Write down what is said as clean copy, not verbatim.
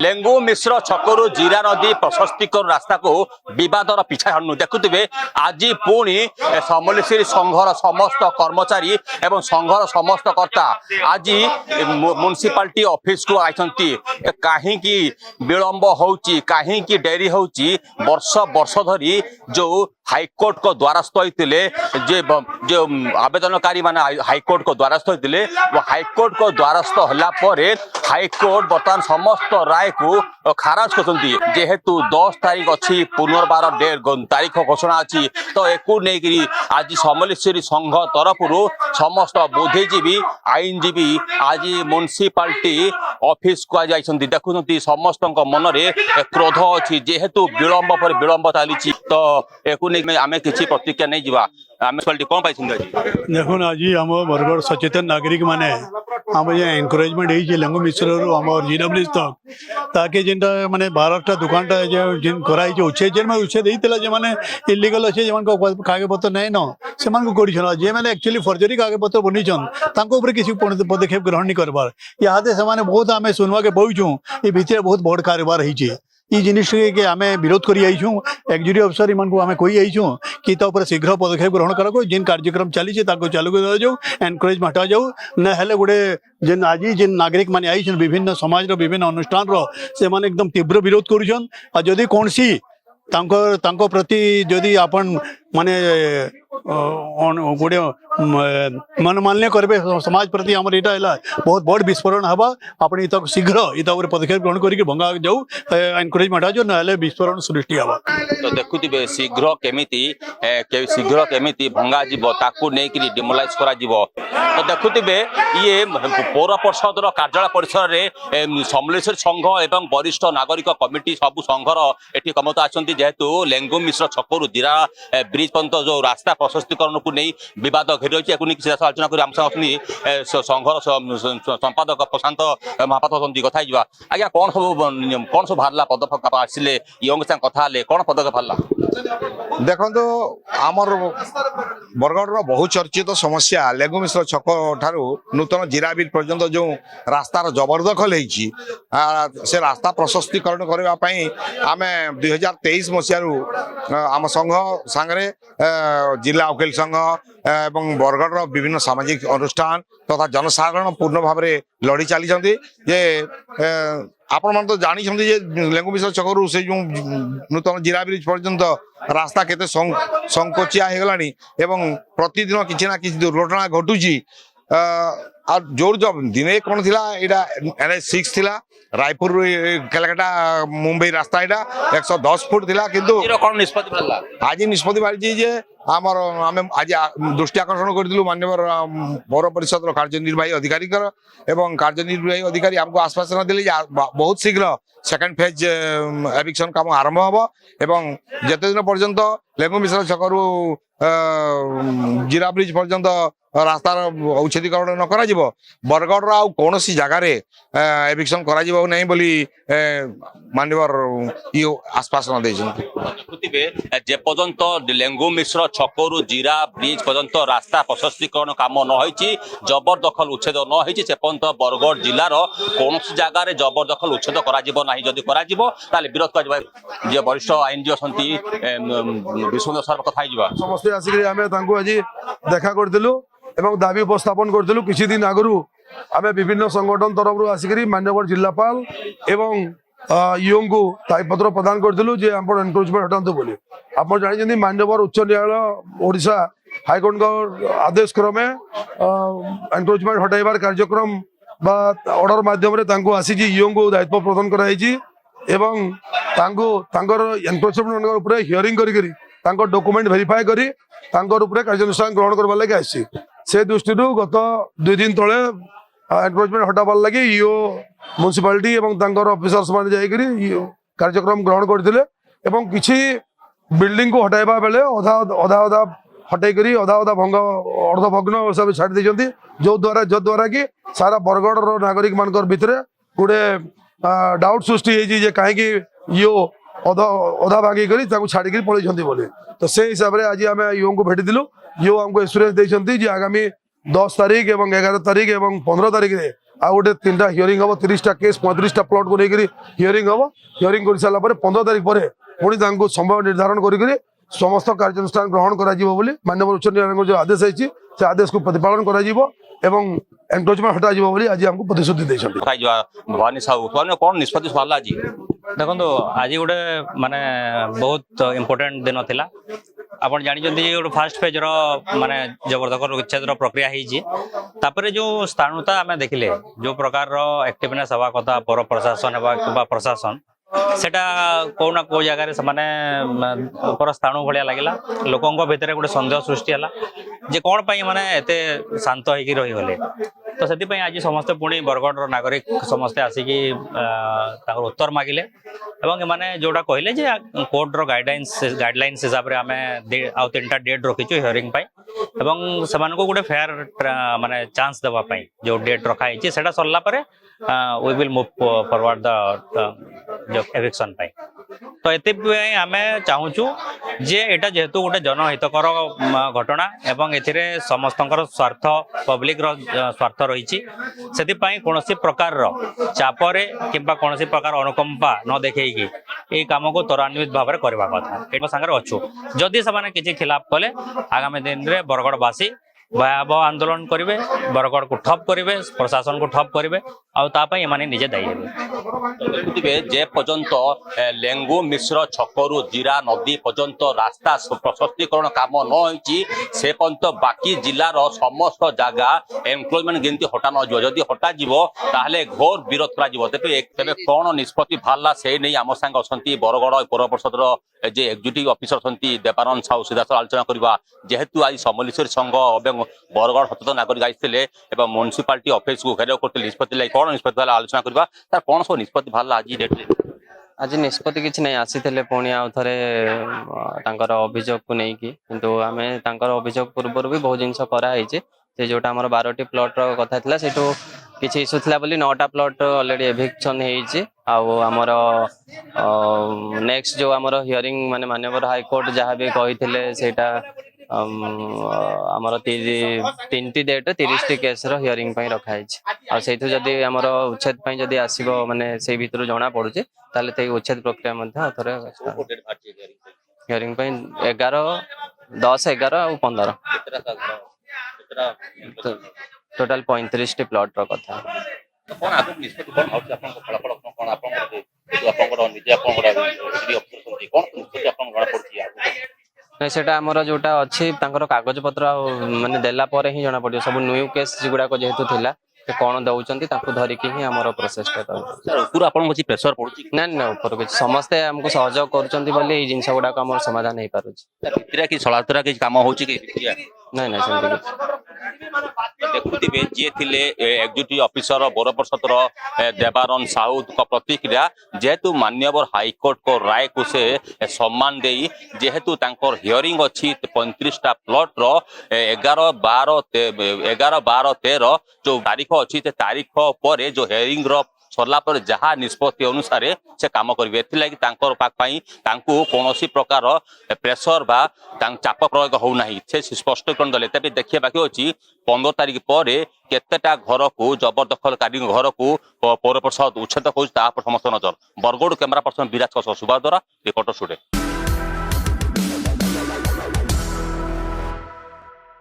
लेंगु मिश्र छकरु जीरा नदी प्रशस्तीकरण रास्ता को विवादर पिछा हनु देखुवे आज पुणी समलेश्वरी संघर समस्त कर्मचारी एवं संघर समस्त कर्ता आज म्युनिसिपालिटी ऑफिस को आइछंती कहीं विलंब होउची कहीं डेरी होउची वर्ष वर्ष धरी जो हाईकोर्ट को द्वारस्थ होते जो आवेदनकारी मान हाईकोर्ट को द्वारस्थ होते वो हाईकोर्ट को द्वारस्थ होला परे हाईकोर्ट बर्तमान समस्त राय को खारज करछंती जेहेतु 10 तारीख अच्छी पुनर्बार तारीख घोषणा अच्छी तो एकू नहीं आज समलेश्वरी संघ तरफ समस्त बुद्धिजीवी आईनजीवी आज म्युनिसिपालिटी ऑफिस को जाइछंती देखुछंती समस्त मन में क्रोध अच्छी जेहेतु विलंब पर विलंब चली तो एकू नहीं आमे किसी प्रतिक्रिया नहीं जीवा कौन पाई देखो आज आम बरगढ़ सचेतन नागरिक माने आम एनकरेजमेंट हो लेंगु मिश्र आम जीरा ब्रिज तक ताकि जेनटा माने 12टा दुकानटा जेन कराई उच्छेद जेन में उच्छेद होता जो मैंने इलिगल अच्छे जो कागज पत्र नहीं न से जे मैंने एक्चुअली फर्जरी कागज पत्र बनीचन किसी पदक्षेप ग्रहण नहीं करबार इहादे से बहुत आम सुनवा के बहुचु ये भितर बहुत बड़ कारोबार होती ये जिनिस के आम विरोध कर एक्जिक्यूटिव अफसर इन आम कही आईछू कि शीघ्र पदक्षेप ग्रहण कर जिन कार्यक्रम चली चालू कर जाऊ एनकरेज हटा जाऊ ना गोटे जेन आज जेन नागरिक माने आई विभिन्न समाज विभिन्न अनुष्ठान से माने एकदम तीव्र विरोध करुछन जदि कौन सी प्रति जदि आपण माने गोटे मनमान्य करेंगे समाज प्रति आम यहाँ बहुत बड़ विस्फोरण हवा आप शीघ्र इतर पदक्षेप ग्रहण करके भंगा जाऊ एनकरेज हटा जाऊ ना विस्फोरण सृष्टि हवा तो देखुवे शीघ्र केमिति भंगा जीव ताकू नहीं डिमोलाइज करा जीवो तो देखुवे ये पौर परिषद कार्यालय परिसर में समलेश्वरी संघ एवं वरिष्ठ नागरिक कमिटी सबू संघर एटी कमत आछंती जेहेतु लेंगु मिश्र छकरु जीरा ब्रिज पर्यंत जो रास्ता प्रशस्तीकरण को नहीं विवाद घेरी रही आलोचना कर संघर संपादक प्रशांत महापात्र कथा आज्ञा कौन सब बाहर पदक्षेप आसिले योंग संग कथा कौन पदक्षेप बाहर देखो आमर बरगढ़ बहु चर्चित समस्या लेंगु मिश्र छक ठारू नूतन जीरा ब्रिज पर्यंत जो रास्तार जबरदखल से रास्ता प्रशस्तीकरण करने आम 2023 मसीह आम संघ सांगे जिला वकील संघ एवं बरगढ़ विभिन्न सामाजिक अनुष्ठान तथा जनसाधारण पूर्ण भाव में लड़ी चली जे आपण मन तो जानी लेंगु मिश्र छकरू से जो नूतन जीरा ब्रिज पर्यंत रास्ता केते संकोचिया हो गलानी एवं प्रतिदिन किसी ना किसी दुर्घटना घटुची जोर जब दिने कौन थिला एटा NH6 थिला रायपुर कलकत्ता मुंबई रास्ता एटा 110 फुट थिला किंतु कौन निष्पत्ति पड़ला आज निष्पत्ति बाजी जे आमर आम आज दृष्टि आकर्षण करूँ माननीय पौर परिषद कार्यनिर्वाही अधिकारी एवं कार्यनिर्वाही अधिकारी आमको आश्वासन देले बहुत शीघ्र सेकेंड फेज एविक्शन काम आरंभ हम एवं जिते दिन पर्यंत लेंगु मिश्र छकरू जीरा ब्रिज पर्यंत रास्तार औषधीकरण न करा बरगढ़ आउ कौन सी जगार एविक्शन करा नहीं बोली माननीय आश्वासन जे पर्यंत लेंगु मिश्र छकरू जीरा ब्रिज पर्यंत रास्ता प्रशस्तीकरण काम न जबरदखल उच्छेद न से पर्यंत बरगढ़ जिलार कौन जगार जबरदखल उच्छेद कर विरोध कर वरिष्ठ आईनजीवी अच्छा विष्णु सर कथा समस्त आसिक आज देखा करूँ एवं दाबी उपस्थापन करूँ किसी दिन आगु आम विभिन्न संगठन तरफ आसिक मान्यवर जिलापाल एवं ईओ को दायीपत्र प्रदान करूँ जे आप एनक्रोचमेंट हटातु बोली आप जानते मान्यवर उच्च न्यायालय ओडिशा हाईकोर्ट आदेश क्रमे एनक्रोचमेंट हटाइबार कार्यक्रम बा ऑर्डर माध्यम आसी ईओ को दायित्व प्रदान कराई एवं एनक्रोचमेंट हियरिंग करी डॉक्यूमेंट वेरीफाई करी कार्यानुष्ठान ग्रहण करवा लगे आसी से दृष्टि गत 2 दिन तले एनक्रोचमेंट हटाबार लगे ईओ म्युनिसिपालिटी एवं ऑफिसर्स मान जाकरी कार्यक्रम ग्रहण करते एवं किसी बिल्डिंग को हटाइबा बेले अधा अधा अधा हटाई अधा अधा भंग अर्धभग्न सब छाड़ देते जो द्वारा कि सारा बरगढ़ नागरिक मान भितर गोटे डाउट सृष्टि है कहीं ईओ अधा भांगी छाड़ी पलैंती बोले तो से हिसाब से आज आम ईओ को भेटिलु ईओ आमको एश्योरेंस देते आगामी 10 तारीख एवं 11 तारीख एवं 15 तारीख में आ गोटे 3टा हियरिंग हम 30टा केस 35टा प्लॉट को लेकर हियरिंग हम हियरिंग कर सारा 15 तारीख पर पुणी समय निर्धारण कर समस्त कार्यानुष्ठान ग्रहण कर माननीय उच्च न्यायालय जो आदेश है से आदेश को प्रतिपालन कर एनक्रोचमेंट हटा आज हमको प्रतिश्रुति देते भवानी साहू कौन निष्पत्ति बाहर आज देखो आज गोटे माने बहुत इम्पोर्टेंट दिन थिला आपण जानते गोटे फास्ट फेज माने जबरदखल उच्छेद प्रक्रिया होपर जो स्थाणुता आम देखिले जो प्रकार एक्टिवनेस हवा कथा पौर प्रशासन कि प्रशासन सेटा को ना को जगह से माने स्थाणु भाया लगे लोकों भितर गोटे सन्देह सृष्टि है जे कौन पाई माने एते शांत होगी रहीगले तो से आज समस्ते पुणी बरगढ़ नागरिक समस्ते आसिकी उत्तर मागिले एमाने जोटा कहले जे कोर्टर गाइडलाइंस हिसाब से आम आउ 3टा डेट रखीचु हियरिंग से गोटे फेयर माने चांस देवाई जो डेट रखाई से Sarla we will move forward the eviction तो ये आम चाहूँ जे एटा जेहेतु गोटे जनहितकर घटना एवं एथिरे समस्तंकर स्वार्थ पब्लिक स्वार्थ रही कौन प्रकार चापरे किंबा कौन प्रकार अनुकंपा न देखी ये काम को त्वरान्वित भाव में करवा कथा सागर अच्छु जदि से किसी खिलाफ कले आगामी दिन में बरगढ़वासी भयावह आंदोलन करेंगे बरगढ़ को ठप करेंगे प्रशासन को ठप करेंगे आने निजे दायी देखुवे जे पर्यंत लेंगु मिश्र छकरू जीरा नदी पर्यंत रास्ता प्रशस्तीकरण काम न होइछि से पर्यंत बाकी जिलार समस्त जगह एनक्लोजमेंट गिनती हटा न जो जदि हटा जीवो ताहले घोर विरोध करा जीवो तेबे कोन निष्पत्ति भाला से नहीं आम संग असंती बरगढ़ पौर परिषद जे एग्जीक्यूटिव ऑफिसर सन्ती देवानंद साहू सीधा आलोचना करवा जेहेतु आज समलेश्वरी संघ और बरगढ़ सचेतन नागरिक आइले म्युनिसिपालिटी ऑफिस को घेराव करते निष्पत्ति लगे कौन निष्पत्ति भाला आलोचना करवा तार कौन सब निष्पत्ति भाला आज डेट आज निष्पत्ति किसी नहीं आसी पुणी आउ थे अभियोग को लेकिन किंतु आम अभियोग पूर्व भी बहुत जिनस कराई से जोटा आम 12टी प्लॉट कथा था से किसी इश्यू था 9टा प्लॉट ऑलरेडी एविक्शन होमर नेक्स्ट जो आमर हियरिंग माने माननीय हाईकोर्ट जहाँ भी कही सेटा आमर 3टी डेट 30टी केस हियरिंग रखाई से जदि आमर उच्छेद जदि आसो माने से भितर जना पड़ुचे ताले उच्छेद प्रक्रिया थे हियरिंग 11 10 11 और 15 टोटाल 35टी प्लॉट कथा नहीं सेटा आमर जोटा अच्छी कागज पत्र माने देला पर ही जना पड़ो सब न्यू केस गुड़ाक जेहेतु थिला कौन दौरान धरिकी ही आम प्रोसेसटा प्रेसर पड़ुछि ना ना ऊपर किसी समस्ते आमको सहयोग कर जिनस गुड़ाक आम समाधान हो पारे कि सलातरा कि काम हो ना ना देखुवे जी थे एग्जीक्यूटिव ऑफिसर बौर परिषद देवानंद साहू प्रतिक्रिया जेहेतु माननीय हाईकोर्ट को राय को से सम्मान दे जेहेतु हियरिंग अच्छी 35टा प्लॉट रो 11 12 13 जो तारीख अच्छी तारीख पर जो हियरिंग सरला पर जहाँ निष्पत्ति अनुसार से काम करेंगे कौन प्रकार प्रेसर बा चाप प्रयोग होना से स्पष्टीकरण देते तेज देखिए बाकी अच्छी 15 तारीख पर केतेटा घर को जबरदखलकारी घर को पौर परिषद उच्छेद कर समस्त नजर बरगढ़ कैमरा पर्सन विराज सुबह द्वारा रिपोर्टर स्टूडियो।